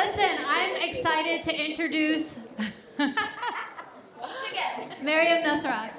Listen, I'm excited to introduce Marium Nusrat.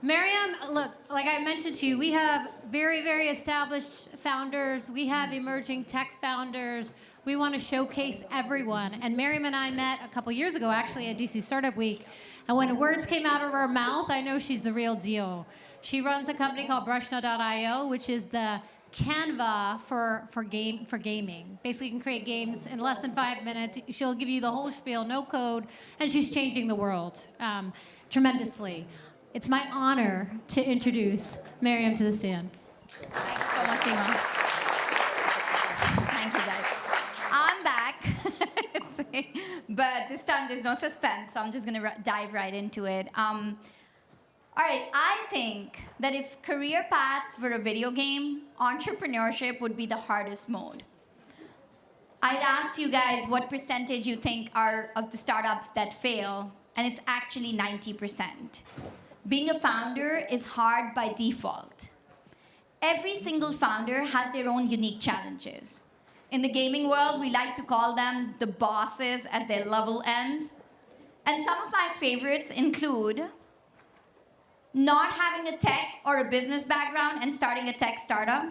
Mariam, look, like I mentioned to you, we have very, very established founders. We have emerging tech founders. We want to showcase everyone. And Mariam and I met a couple years ago, actually, at DC Startup Week. And when words came out of her mouth, I know she's the real deal. She runs a company called Breshna.io, which is the CANVA for gaming. Basically, you can create games in less than 5 minutes. She'll give you the whole spiel, no code, and she's changing the world tremendously. It's my honor to introduce Mariam to the stand. Thanks so much, Seema. Thank you, guys. I'm back. But this time there's no suspense, so I'm just going to dive right into it. All right, I think that if career paths were a video game, entrepreneurship would be the hardest mode. I'd ask you guys what percentage you think are of the startups that fail, and it's actually 90%. Being a founder is hard by default. Every single founder has their own unique challenges. In the gaming world, we like to call them the bosses at their level ends. And some of my favorites include not having a tech or a business background and starting a tech startup,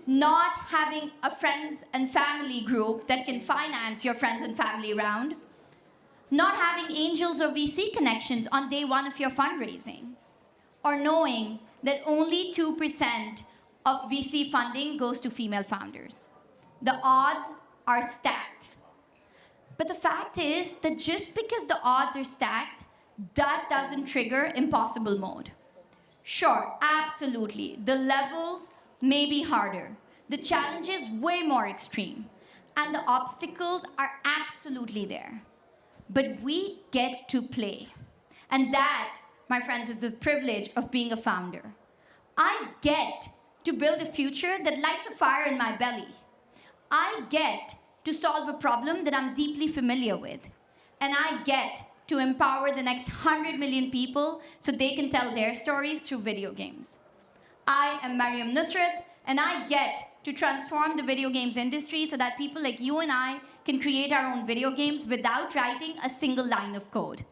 not having a friends and family group that can finance your friends and family round, not having angels or VC connections on day one of your fundraising, or knowing that only 2% of VC funding goes to female founders. The odds are stacked. But the fact is that just because the odds are stacked, that doesn't trigger impossible mode. Sure, absolutely, the levels may be harder, the challenge is way more extreme, and the obstacles are absolutely there. But we get to play. And that, my friends, is the privilege of being a founder. I get to build a future that lights a fire in my belly. I get to solve a problem that I'm deeply familiar with. And I get to empower the next 100 million people so they can tell their stories through video games. I am Marium Nusrat, and I get to transform the video games industry so that people like you and I can create our own video games without writing a single line of code.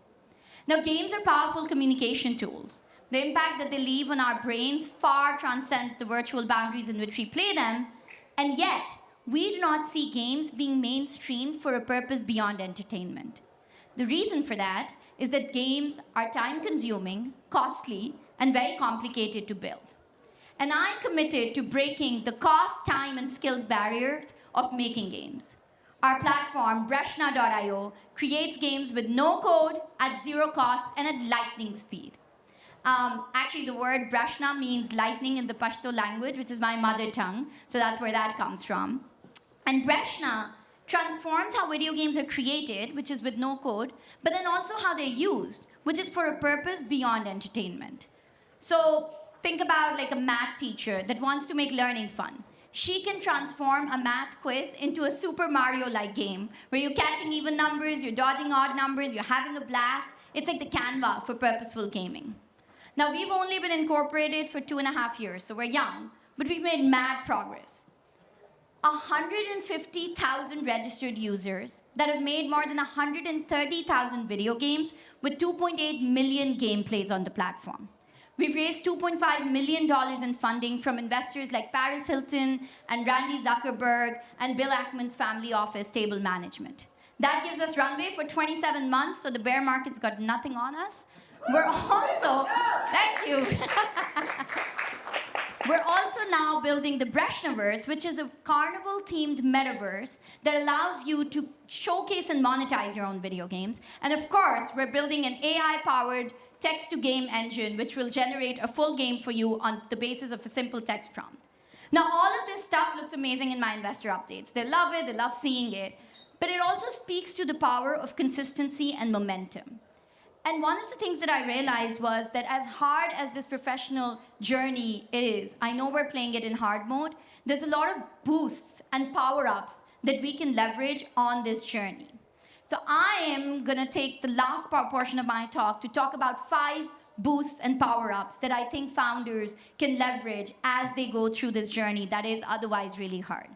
Now, games are powerful communication tools. The impact that they leave on our brains far transcends the virtual boundaries in which we play them, and yet, we do not see games being mainstreamed for a purpose beyond entertainment. The reason for that is that games are time-consuming, costly, and very complicated to build. And I'm committed to breaking the cost, time, and skills barriers of making games. Our platform, Breshna.io, creates games with no code, at zero cost, and at lightning speed. Actually, the word Breshna means lightning in the Pashto language, which is my mother tongue, so that's where that comes from. And Breshna transforms how video games are created, which is with no code, but then also how they're used, which is for a purpose beyond entertainment. So think about like a math teacher that wants to make learning fun. She can transform a math quiz into a Super Mario-like game where you're catching even numbers, you're dodging odd numbers, you're having a blast. It's like the CANVA for purposeful gaming. Now, we've only been incorporated for 2.5 years, so we're young, but we've made mad progress. 150,000 registered users that have made more than 130,000 video games with 2.8 million gameplays on the platform. We've raised $2.5 million in funding from investors like Paris Hilton and Randy Zuckerberg and Bill Ackman's family office, Table Management. That gives us runway for 27 months, so the bear market's got nothing on us. We're also, thank you. We're also now building the Breshnaverse, which is a carnival-themed metaverse that allows you to showcase and monetize your own video games. And of course, we're building an AI-powered text-to-game engine, which will generate a full game for you on the basis of a simple text prompt. Now, all of this stuff looks amazing in my investor updates. They love it, they love seeing it. But it also speaks to the power of consistency and momentum. And one of the things that I realized was that as hard as this professional journey is, I know we're playing it in hard mode, there's a lot of boosts and power-ups that we can leverage on this journey. So I am going to take the last portion of my talk to talk about 5 boosts and power-ups that I think founders can leverage as they go through this journey that is otherwise really hard.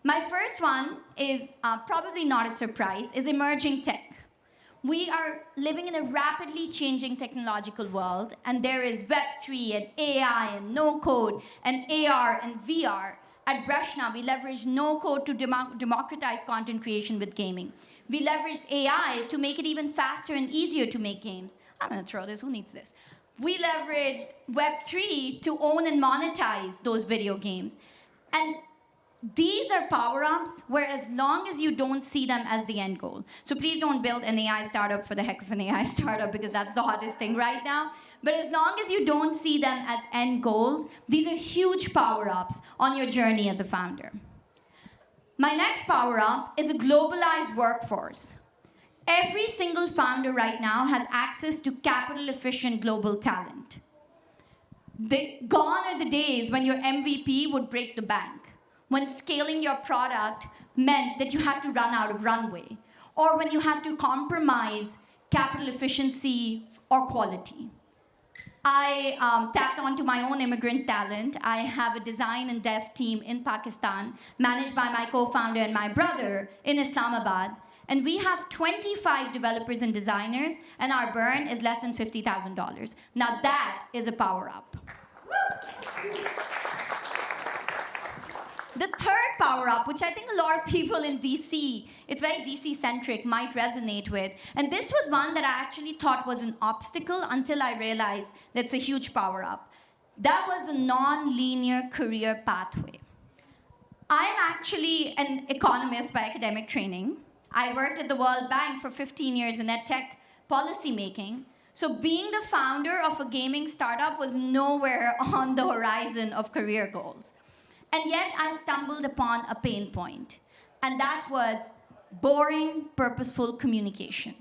My first one is probably not a surprise, is emerging tech. We are living in a rapidly changing technological world, and there is Web3 and AI and no-code and AR and VR. At Breshna, we leveraged no-code to democratize content creation with gaming. We leveraged AI to make it even faster and easier to make games. I'm going to throw this. Who needs this? We leveraged Web3 to own and monetize those video games. And these are power-ups where as long as you don't see them as the end goal. So please don't build an AI startup for the heck of an AI startup, because that's the hottest thing right now. But as long as you don't see them as end goals, these are huge power-ups on your journey as a founder. My next power-up is a globalized workforce. Every single founder right now has access to capital-efficient global talent. Gone are the days when your MVP would break the bank, when scaling your product meant that you had to run out of runway, or when you had to compromise capital efficiency or quality. I tapped onto my own immigrant talent. I have a design and dev team in Pakistan, managed by my co-founder and my brother in Islamabad. And we have 25 developers and designers, and our burn is less than $50,000. Now that is a power-up. The third power-up, which I think a lot of people in DC, it's very DC-centric, might resonate with. And this was one that I actually thought was an obstacle until I realized that's a huge power-up. That was a non-linear career pathway. I'm actually an economist by academic training. I worked at the World Bank for 15 years in EdTech policy making. So being the founder of a gaming startup was nowhere on the horizon of career goals. And yet I stumbled upon a pain point, and that was boring, purposeful communication.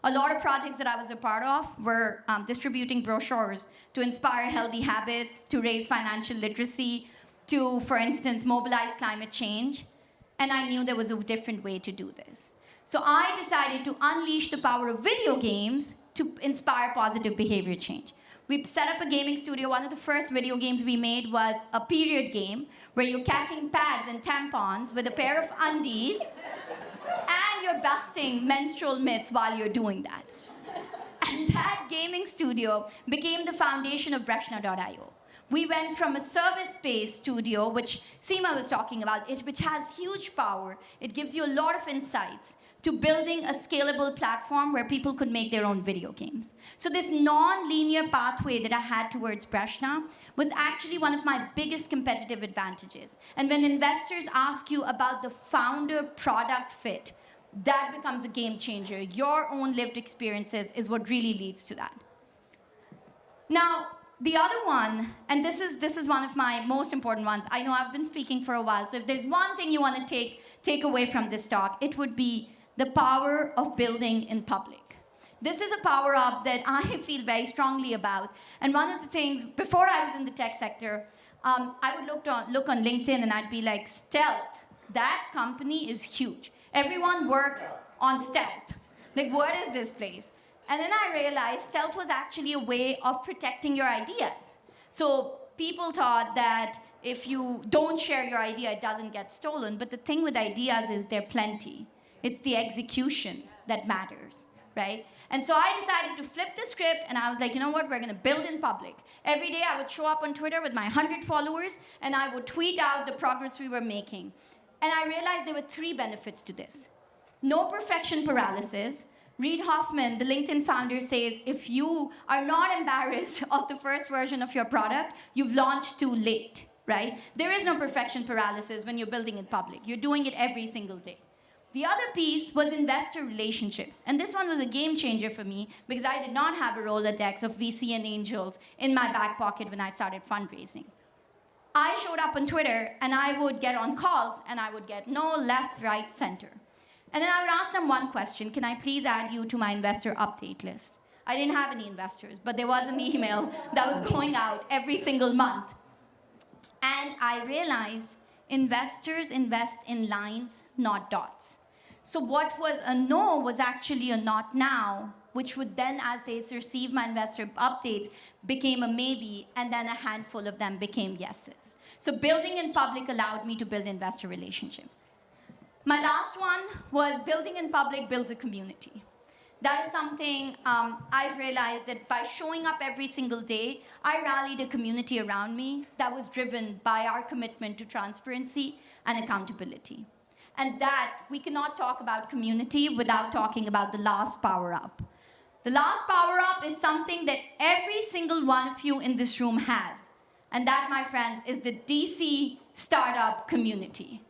A lot of projects that I was a part of were distributing brochures to inspire healthy habits, to raise financial literacy, to, for instance, mobilize climate change. And I knew there was a different way to do this. So I decided to unleash the power of video games to inspire positive behavior change. We set up a gaming studio. One of the first video games we made was a period game where you're catching pads and tampons with a pair of undies, and you're busting menstrual myths while you're doing that. And that gaming studio became the foundation of Breshna.io. We went from a service-based studio, which Seema was talking about, which has huge power. It gives you a lot of insights, to building a scalable platform where people could make their own video games. So this non-linear pathway that I had towards Breshna was actually one of my biggest competitive advantages. And when investors ask you about the founder-product fit, that becomes a game changer. Your own lived experiences is what really leads to that. Now, the other one, and this is one of my most important ones. I know I've been speaking for a while, so if there's one thing you want to take away from this talk, it would be the power of building in public. This is a power-up that I feel very strongly about. And one of the things, before I was in the tech sector, I would look on LinkedIn and I'd be like, stealth, that company is huge. Everyone works on stealth. Like, what is this place? And then I realized stealth was actually a way of protecting your ideas. So people thought that if you don't share your idea, it doesn't get stolen. But the thing with ideas is they're plenty. It's the execution that matters, right? And so I decided to flip the script, and I was like, you know what, we're gonna build in public. Every day I would show up on Twitter with my 100 followers, and I would tweet out the progress we were making. And I realized there were 3 benefits to this. No perfection paralysis. Reid Hoffman, the LinkedIn founder, says if you are not embarrassed of the first version of your product, you've launched too late, right? There is no perfection paralysis when you're building in public. You're doing it every single day. The other piece was investor relationships. And this one was a game changer for me because I did not have a Rolodex of VC and angels in my back pocket when I started fundraising. I showed up on Twitter and I would get on calls and I would get no left, right, center. And then I would ask them one question: can I please add you to my investor update list? I didn't have any investors, but there was an email that was going out every single month. And I realized investors invest in lines, not dots. So what was a no was actually a not now, which would then, as they receive my investor updates, became a maybe, and then a handful of them became yeses. So building in public allowed me to build investor relationships. My last one was building in public builds a community. That is something I've realized that by showing up every single day, I rallied a community around me that was driven by our commitment to transparency and accountability. And that, we cannot talk about community without talking about the last power up. The last power up is something that every single one of you in this room has. And that, my friends, is the DC startup community.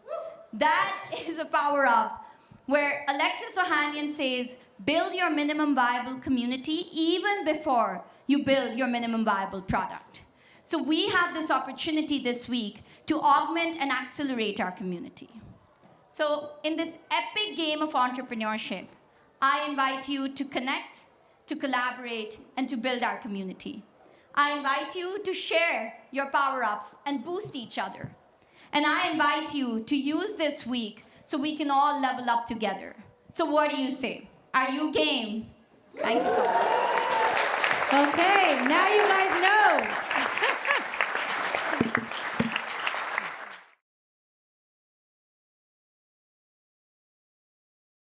That is a power up where Alexis Ohanian says, build your minimum viable community even before you build your minimum viable product. So we have this opportunity this week to augment and accelerate our community. So in this epic game of entrepreneurship, I invite you to connect, to collaborate, and to build our community. I invite you to share your power-ups and boost each other. And I invite you to use this week so we can all level up together. So what do you say? Are you game? Thank you so much. Okay, now you guys